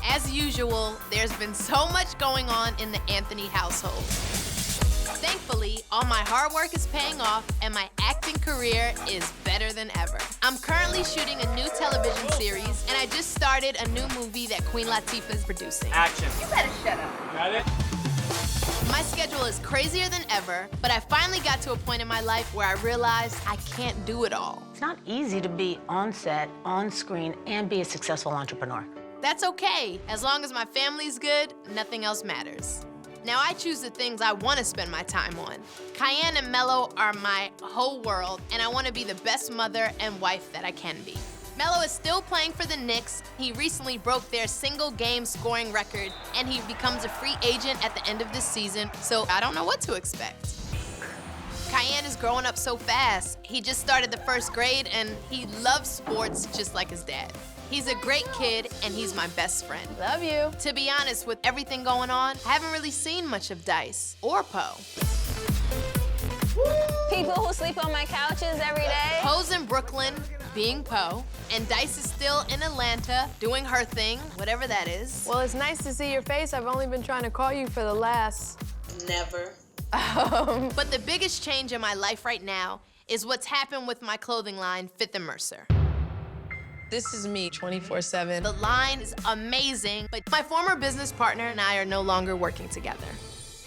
As usual, there's been so much going on in the Anthony household. Thankfully, all my hard work is paying off and my acting career is better than ever. I'm currently shooting a new television series and I just started a new movie that Queen Latifah is producing. Action. You better shut up. Got it? My schedule is crazier than ever, but I finally got to a point in my life where I realized I can't do it all. It's not easy to be on set, on screen, and be a successful entrepreneur. That's okay. As long as my family's good, nothing else matters. Now I choose the things I want to spend my time on. Cayenne and Melo are my whole world, and I want to be the best mother and wife that I can be. Melo is still playing for the Knicks. He recently broke their single-game scoring record, and he becomes a free agent at the end of this season, so I don't know what to expect. Cayenne is growing up so fast. He just started the first grade, and he loves sports just like his dad. He's a great kid, and he's my best friend. Love you. To be honest, with everything going on, I haven't really seen much of Dice or Poe. People who sleep on my couches every day. Poe's in Brooklyn, being Poe, and Dice is still in Atlanta, doing her thing, whatever that is. Well, it's nice to see your face. I've only been trying to call you for the last... Never. But the biggest change in my life right now is what's happened with my clothing line, Fifth Mercer. This is me 24/7. The line is amazing, but my former business partner and I are no longer working together.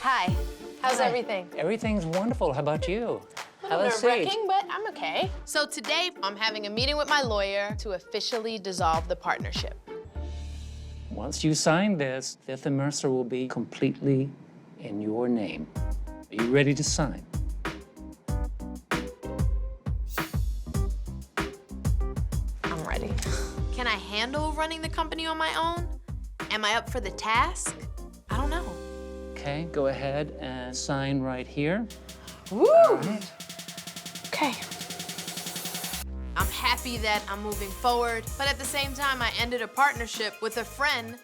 Hi. How's everything? Everything's wonderful. How about you? Have a seat. Nerve-wracking, but I'm okay. So today, I'm having a meeting with my lawyer to officially dissolve the partnership. Once you sign this, Fifth Mercer will be completely in your name. Are you ready to sign? I'm ready. Can I handle running the company on my own? Am I up for the task? I don't know. Okay, go ahead and sign right here. Woo! All right. Okay. I'm happy that I'm moving forward, but at the same time, I ended a partnership with a friend,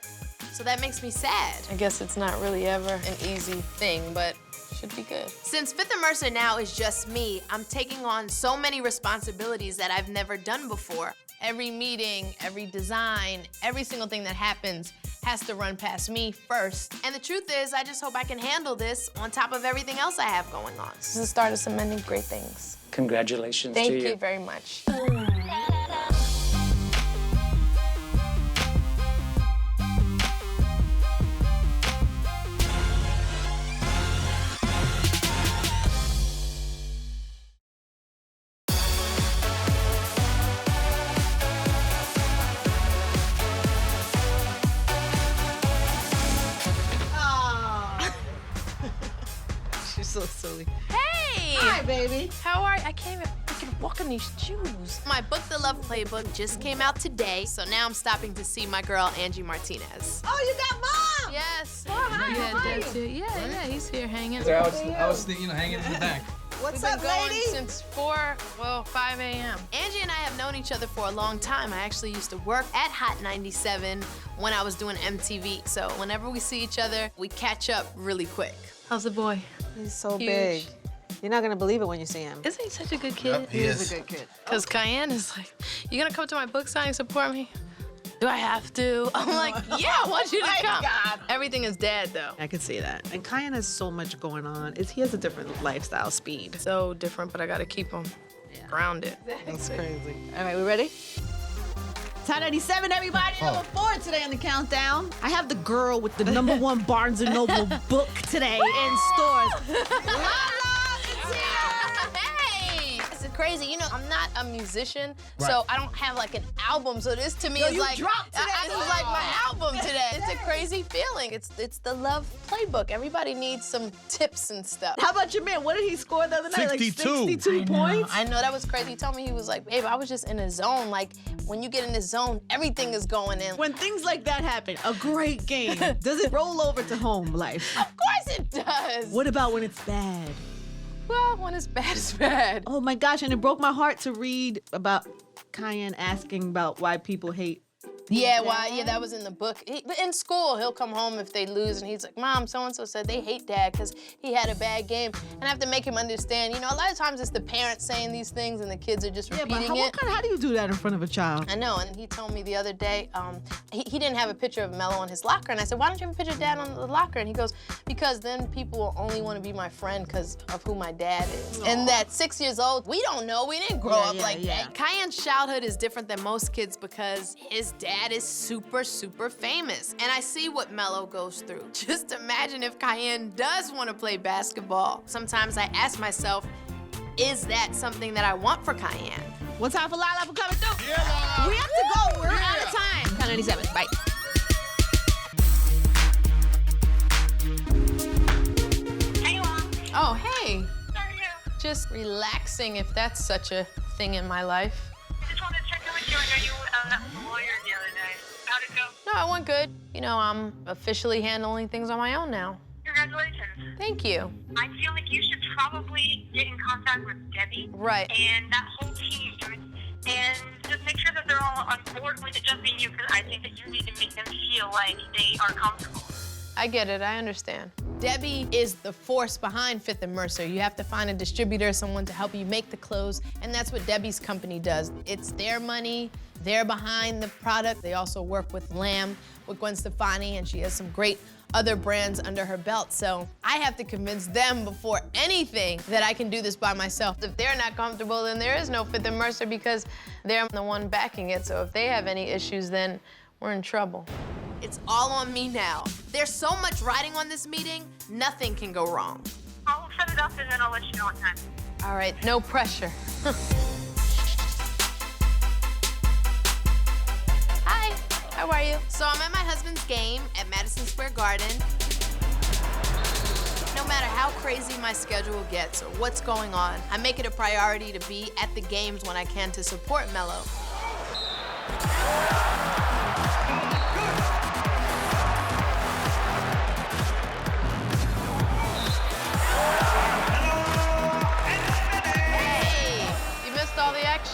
so that makes me sad. I guess it's not really ever an easy thing, but should be good. Since Fifth Mercer now is just me, I'm taking on so many responsibilities that I've never done before. Every meeting, every design, every single thing that happens has to run past me first. And the truth is, I just hope I can handle this on top of everything else I have going on. This is the start of some many great things. Congratulations to Thank you. you very much. She's so silly. Hey! Hi, baby. How are you? I can't even freaking walk in these shoes. My Book the Love playbook just came out today, so now I'm stopping to see my girl, Angie Martinez. Oh, you got Mom! Yes. Oh, hi, how are you? Yeah, he's here hanging. I was hanging in the back. What's We've up, been going lady? since 5 a.m. Angie and I have known each other for a long time. I actually used to work at Hot 97 when I was doing MTV. So whenever we see each other, we catch up really quick. How's the boy? He's so Huge. big. You're not gonna believe it when you see him. Isn't he such a good kid? He is a good kid. Because Cayenne is like, you gonna come to my book signing, support me? Do I have to? I'm like, yeah, I want you to come. God. Everything is dad, though. I can see that. And Cayenne has so much going on. He has a different lifestyle speed. So different, but I gotta keep him grounded. That's crazy. All right, we ready? Top 97, everybody. Number 4 today on the countdown. I have the girl with the #1 Barnes & Noble book today in stores. Lala is here. Hey! This is crazy. You know, I'm not a musician, so I don't have like an album. So this to me is you like, dropped today. this is like my album today. It's a crazy feeling. It's the love playbook. Everybody needs some tips and stuff. How about your man? What did he score the other night? 62. Like 62 points? I know that was crazy. He told me, he was like, babe, I was just in a zone. Like, when you get in the zone, everything is going in. When things like that happen, a great game, does it roll over to home life? Of course it does. What about when it's bad? Well, when it's bad, it's bad. Oh my gosh, and it broke my heart to read about Cayenne asking about why people hate Yeah, yeah, that was in the book. But in school, he'll come home if they lose, and he's like, Mom, so-and-so said they hate Dad because he had a bad game. And I have to make him understand, you know, a lot of times it's the parents saying these things and the kids are just repeating it. How do you do that in front of a child? I know, and he told me the other day, he didn't have a picture of Melo on his locker, and I said, why don't you have a picture of Dad on the locker? And he goes, because then people will only want to be my friend because of who my dad is. Aww. And at 6 years old, we don't know, we didn't grow up like that. Cayenne's childhood is different than most kids because his dad is super, super famous. And I see what Melo goes through. Just imagine if Cayenne does want to play basketball. Sometimes I ask myself, is that something that I want for Cayenne? One time for Lala for coming through. Yeah. We have to go. We're out of time. Count 97. Bye. Hey, Mom. Oh, hey. How are you? Just relaxing, if that's such a thing in my life. I just wanted to check in with you. I know you met with the lawyer the other day. How'd it go? No, it went good. You know, I'm officially handling things on my own now. Congratulations. Thank you. I feel like you should probably get in contact with Debbie. Right. And that whole team. And just make sure that they're all on board with it just being you, because I think that you need to make them feel like they are comfortable. I get it, I understand. Debbie is the force behind Fifth Mercer. You have to find a distributor, someone to help you make the clothes, and that's what Debbie's company does. It's their money, they're behind the product. They also work with Lamb, with Gwen Stefani, and she has some great other brands under her belt. So I have to convince them before anything that I can do this by myself. If they're not comfortable, then there is no Fifth Mercer because they're the one backing it. So if they have any issues, then we're in trouble. It's all on me now. There's so much riding on this meeting, nothing can go wrong. I'll set it up and then I'll let you know what time. All right, no pressure. Hi, how are you? So I'm at my husband's game at Madison Square Garden. No matter how crazy my schedule gets or what's going on, I make it a priority to be at the games when I can to support Melo.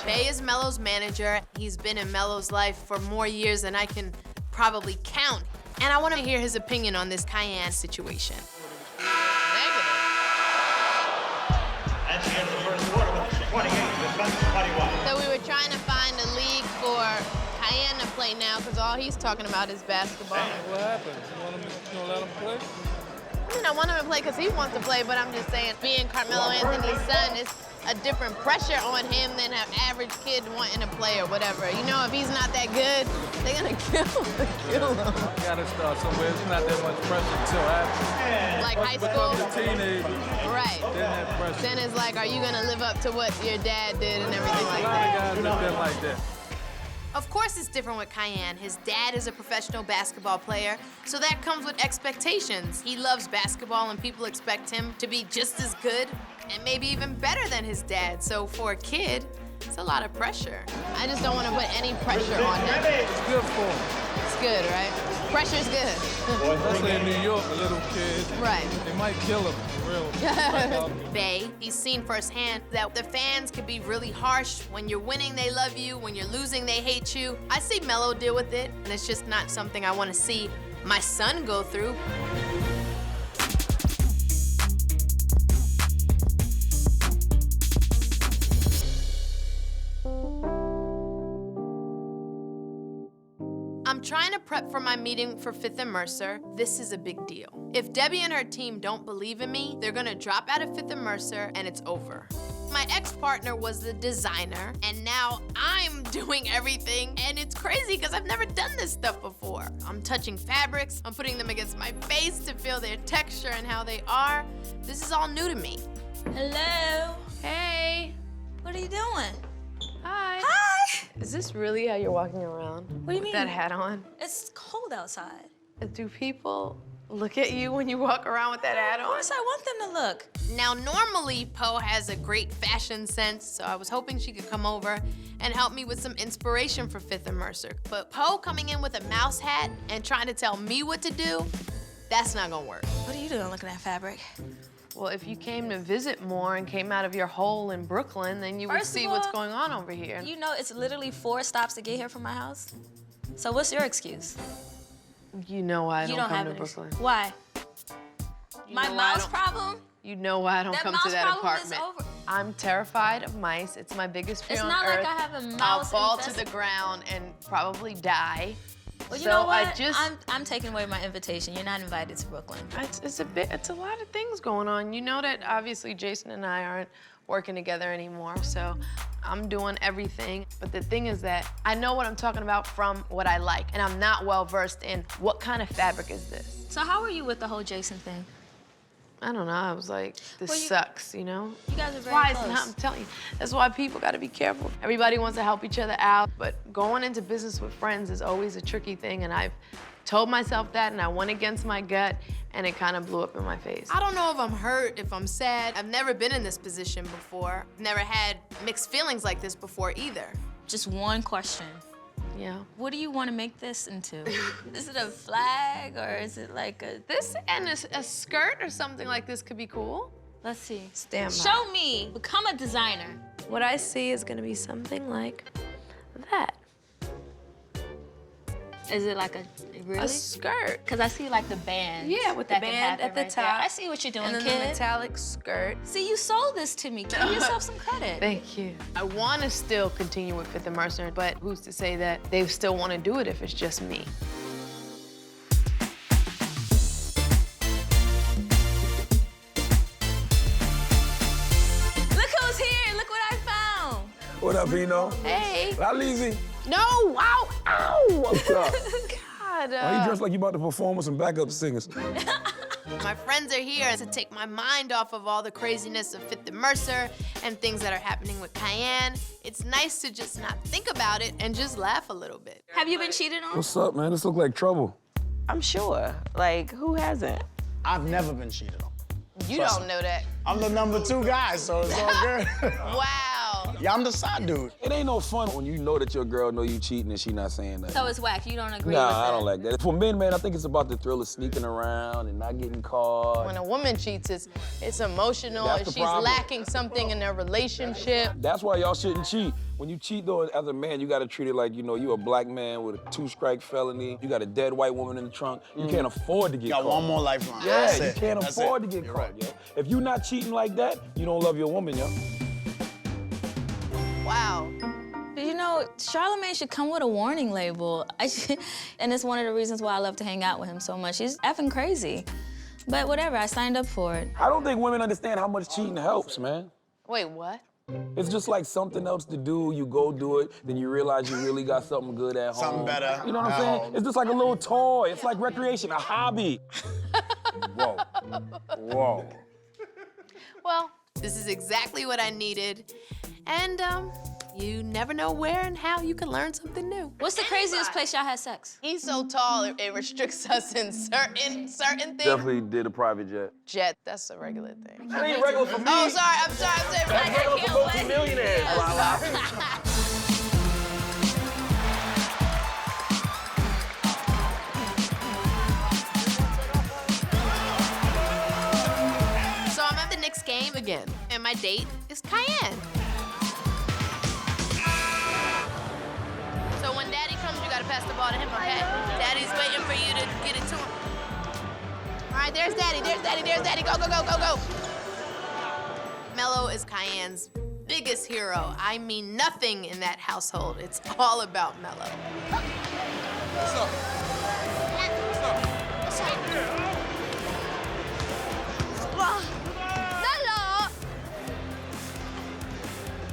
Bay is Melo's manager. He's been in Melo's life for more years than I can probably count. And I want to hear his opinion on this Cayenne situation. Negative. That's the end of the first quarter with 28 defensive 21. So we were trying to find a league for Cayenne to play now because all he's talking about is basketball. What happened? You want to let him play? I mean, I want him to play because he wants to play, but I'm just saying, being Carmelo Anthony's son is a different pressure on him than an average kid wanting to play or whatever. You know, if he's not that good, they're gonna kill him. You gotta start somewhere. It's not that much pressure until after. Like high school? Become a teenager. Right. Then that pressure. Then it's like, are you gonna live up to what your dad did and everything like A lot that? of guys live there like that. Of course it's different with Cayenne. His dad is a professional basketball player, so that comes with expectations. He loves basketball and people expect him to be just as good and maybe even better than his dad. So for a kid, it's a lot of pressure. I just don't want to put any pressure on him. It's good for him. It's good, right? Pressure's good. Especially in New York, a little kid. Right. They might kill him, for real. Bay, he's seen firsthand that the fans can be really harsh. When you're winning, they love you. When you're losing, they hate you. I see Melo deal with it, and it's just not something I want to see my son go through. I'm trying to prep for my meeting for Fifth Mercer. This is a big deal. If Debbie and her team don't believe in me, they're gonna drop out of Fifth Mercer and it's over. My ex-partner was the designer, and now I'm doing everything, and it's crazy because I've never done this stuff before. I'm touching fabrics, I'm putting them against my face to feel their texture and how they are. This is all new to me. Hello. Hey. What are you doing? Hi. Hi. Is this really how you're walking around? What do you mean? With that hat on? It's cold outside. Do people look at you when you walk around with that hat Of on? course I want them to look. Now, normally, Poe has a great fashion sense, so I was hoping she could come over and help me with some inspiration for Fifth Mercer. But Poe coming in with a mouse hat and trying to tell me what to do, that's not gonna work. What are you doing looking at fabric? Well, if you came to visit more and came out of your hole in Brooklyn, then you would First of see all, what's going on over here. You know it's literally 4 stops to get here from my house. So what's your excuse? You know why I You don't don't come have to an Brooklyn. excuse. Why? My know why I mouse don't- problem? You know why I don't That come to mouse that problem is apartment. over. I'm terrified of mice. It's my biggest fear It's on not like earth. I have a I'll mouse fall to infested- the ground and probably die. Well, you so know what? I just I'm taking away my invitation. You're not invited to Brooklyn. it's a lot of things going on. You know that obviously Jason and I aren't working together anymore, so I'm doing everything. But the thing is that I know what I'm talking about from what I like, and I'm not well versed in what kind of fabric is this. So how are you with the whole Jason thing? I don't know. I was like, this Well, you- sucks, you know? You guys are That's very why close. it's not, I'm telling you, that's why people gotta be careful. Everybody wants to help each other out, but going into business with friends is always a tricky thing, and I've told myself that, and I went against my gut, and it kind of blew up in my face. I don't know if I'm hurt, if I'm sad. I've never been in this position before. Never had mixed feelings like this before either. Just one question. Yeah. What do you want to make this into? Is it a flag or is it like a... This and a skirt or something like this could be cool. Let's see. Stand by. Show me. Become a designer. What I see is gonna be something like that. Is it like a... Really? A skirt. Because I see like the band. Yeah, with the band at the top. I see what you're doing, And then kid. the metallic skirt. See, you sold this to me. Give yourself some credit. Thank you. I want to still continue with Fifth Mercer, but who's to say that they still want to do it if it's just me? Look who's here. Look what I found. What up, Pino? Hey. How easy? No, wow, ow. What's up? God. Why you dressed like you about to perform with some backup singers? My friends are here to take my mind off of all the craziness of Fifth Mercer and things that are happening with Cayenne. It's nice to just not think about it and just laugh a little bit. Have you been cheated on? What's up, man? This look like trouble. I'm sure. Like, who hasn't? I've never been cheated on. You Trust don't me. know that. I'm the #2 guy, so it's all good. Wow. Yeah, I'm the side dude. It ain't no fun when you know that your girl know you cheating and she not saying that. So it's whack. You don't agree with Nah, that? I don't like that. For men, man, I think it's about the thrill of sneaking around and not getting caught. When a woman cheats, it's emotional, That's and the she's problem. lacking something in their relationship. That's why y'all shouldn't cheat. When you cheat, though, as a man, you gotta treat it like, you know, you a black man with a 2-strike felony. You got a dead white woman in the trunk. You can't afford to get Got caught. one more lifeline. Yeah, That's you it. can't That's afford it. to get You're caught, right. yo. If you're not cheating like that, you don't love your woman, yo. Wow. You know, Charlamagne should come with a warning label. And it's one of the reasons why I love to hang out with him so much. He's effing crazy. But whatever, I signed up for it. I don't think women understand how much cheating helps, man. Wait, what? It's just like something else to do. You go do it, then you realize you really got something good at home. Something better You know what I'm at saying? home. It's just like a little toy. It's like recreation, a hobby. Whoa. Whoa. Well, this is exactly what I needed. And you never know where and how you can learn something new. What's the craziest place y'all had sex? He's so tall, it restricts us in certain things. Definitely did a private jet. Jet, that's a regular thing. That ain't regular for me. Oh, sorry, I'm sorry. That's regular for multi-millionaires. So I'm at the Knicks game again, and my date is Cayenne. So when Daddy comes, you gotta pass the ball to him, okay? Daddy's waiting for you to get it to him. All right, there's Daddy, there's Daddy, there's Daddy. Go, go, go, go, go. Melo is Cayenne's biggest hero. I mean nothing in that household. It's all about Melo. What's up? What's up? What's up?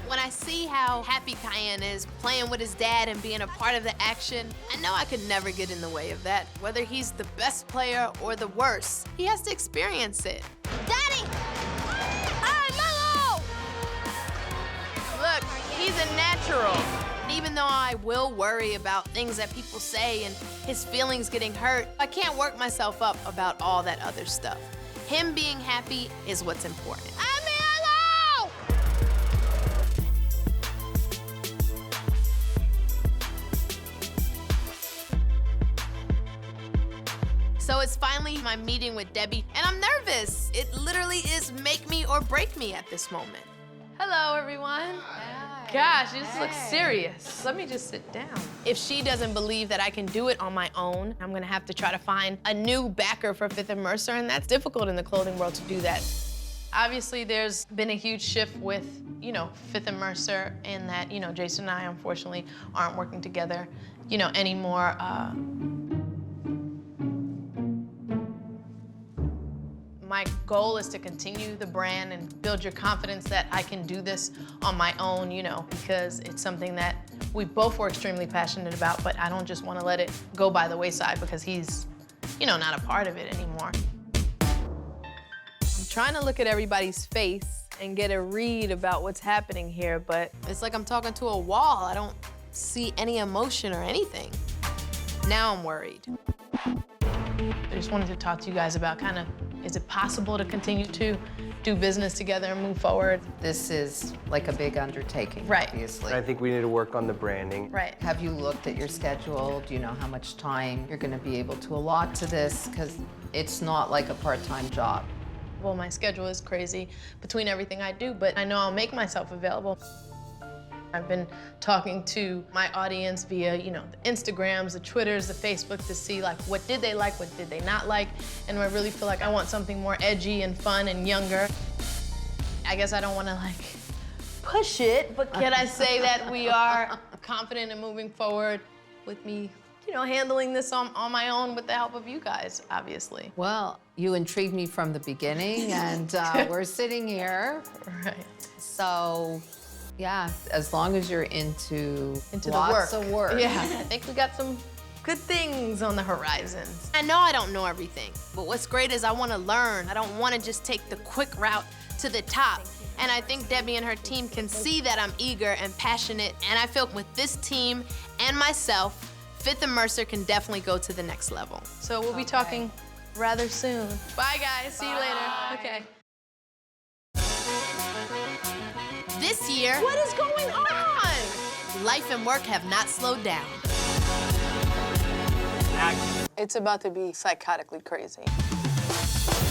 When I see how happy Cayenne is playing with his dad and being a part of the action, I know I could never get in the way of that. Whether he's the best player or the worst, he has to experience it. Daddy! Hey, Melo! Look, he's a natural. Even though I will worry about things that people say and his feelings getting hurt, I can't work myself up about all that other stuff. Him being happy is what's important. So it's finally my meeting with Debbie, and I'm nervous. It literally is make me or break me at this moment. Hello, everyone. Hi. gosh, you just look serious. Let me just sit down. If she doesn't believe that I can do it on my own, I'm gonna have to try to find a new backer for Fifth Mercer, and that's difficult in the clothing world to do that. Obviously, there's been a huge shift with, you know, Fifth Mercer, in that, you know, Jason and I, unfortunately, aren't working together, you know, anymore. My goal is to continue the brand and build your confidence that I can do this on my own, you know, because it's something that we both were extremely passionate about, but I don't just want to let it go by the wayside because he's, you know, not a part of it anymore. I'm trying to look at everybody's face and get a read about what's happening here, but It's like I'm talking to a wall. I don't see any emotion or anything. Now I'm worried. I just wanted to talk to you guys about kind of, is it possible to continue to do business together and move forward? This is like a big undertaking, Right. obviously. I think we need to work on the branding. Right. Have you looked at your schedule? Do you know how much time you're going to be able to allot to this? Because it's not like a part-time job. Well, my schedule is crazy between everything I do, but I know I'll make myself available. I've been talking to my audience via, you know, the Instagrams, the Twitters, the Facebook to see, like, what did they like, what did they not like, and I really feel like I want something more edgy and fun and younger. I guess I don't want to, like, push it, but can I say that we are confident in moving forward with me, you know, handling this on my own with the help of you guys, obviously. Well, you intrigued me from the beginning, and we're sitting here. Right. So, yeah, as long as you're into the lots work. of work. Yeah, I think we got some good things on the horizon. I know I don't know everything, but what's great is I want to learn. I don't want to just take the quick route to the top. And I think Debbie and her team can see that I'm eager and passionate, and I feel with this team and myself, Fifth Mercer can definitely go to the next level. So we'll be talking rather soon. Bye, guys. See you later. Okay. This year, What is going on? life and work have not slowed down. It's about to be psychotically crazy.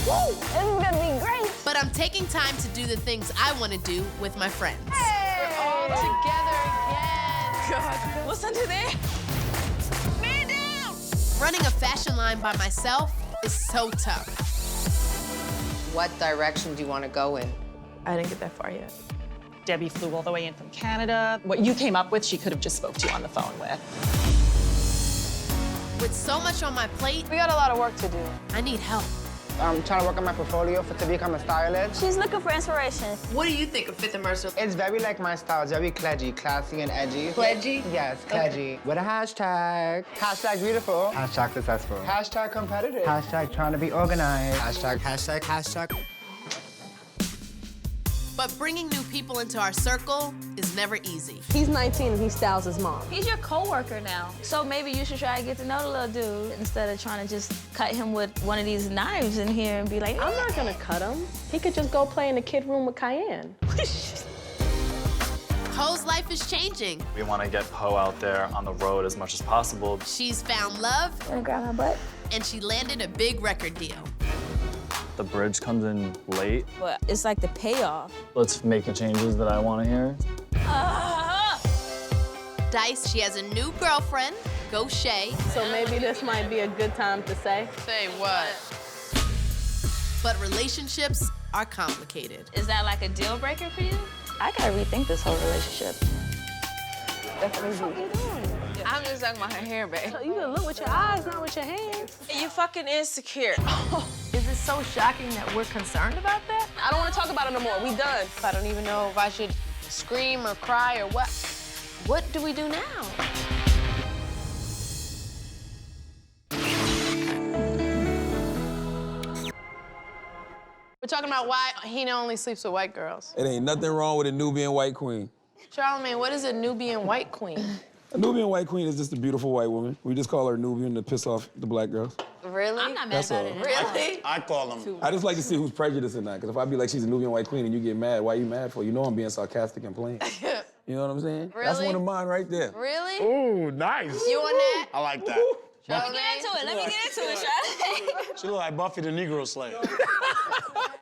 Woo! This is gonna be great. But I'm taking time to do the things I want to do with my friends. We're all together again. God. What's under there? Man down! Running a fashion line by myself is so tough. What direction do you want to go in? I didn't get that far yet. Debbie flew all the way in from Canada. What you came up with, she could have just spoke to you on the phone with. With so much on my plate, We got a lot of work to do. I need help. I'm trying to work on my portfolio to become a stylist. She's looking for inspiration. What do you think of Fifth Mercer? It's very like my style. It's very cledgy, classy and edgy. Cledgy? Yes, cledgy. With a hashtag. Hashtag beautiful. Hashtag successful. Hashtag competitive. Hashtag trying to be organized. Hashtag. But bringing new people into our circle is never easy. He's 19 and he styles his mom. He's your coworker now. So maybe you should try to get to know the little dude instead of trying to just cut him with one of these knives in here and be like, I'm not gonna cut him. He could just go play in the kid room with Cayenne. Poe's life is changing. We want to get Poe out there on the road as much as possible. She's found love. Wanna grab my butt? And she landed a big record deal. The bridge comes in late. But it's like the payoff. Let's make the changes that I want to hear. Dice, she has a new girlfriend, Go Shay. So maybe this might be a good time to say. Say what? But relationships are complicated. Is that like a deal breaker for you? I gotta rethink this whole relationship. I'm just talking about her hair, babe. You can look with your eyes, not with your hands. You fucking insecure. Is it so shocking that we're concerned about that? I don't want to talk about it no more. We done. I don't even know if I should scream or cry or what. What do we do now? We're talking about why Hina only sleeps with white girls. It ain't nothing wrong with a Nubian white queen. Charlamagne, what is a Nubian white queen? A Nubian white queen is just a beautiful white woman. We just call her Nubian to piss off the black girls. Really? I'm not mad That's about all. it. Really? I call them. I just like to see who's prejudiced in that, because if I be like, she's a Nubian white queen and you get mad, why you mad for? You know I'm being sarcastic and playing. You know what I'm saying? That's Really? one of mine right there. Really? Ooh, nice. You on that? I like that. Let me get into it. Let me get into it, Charlotte. She look like Buffy the Negro Slayer.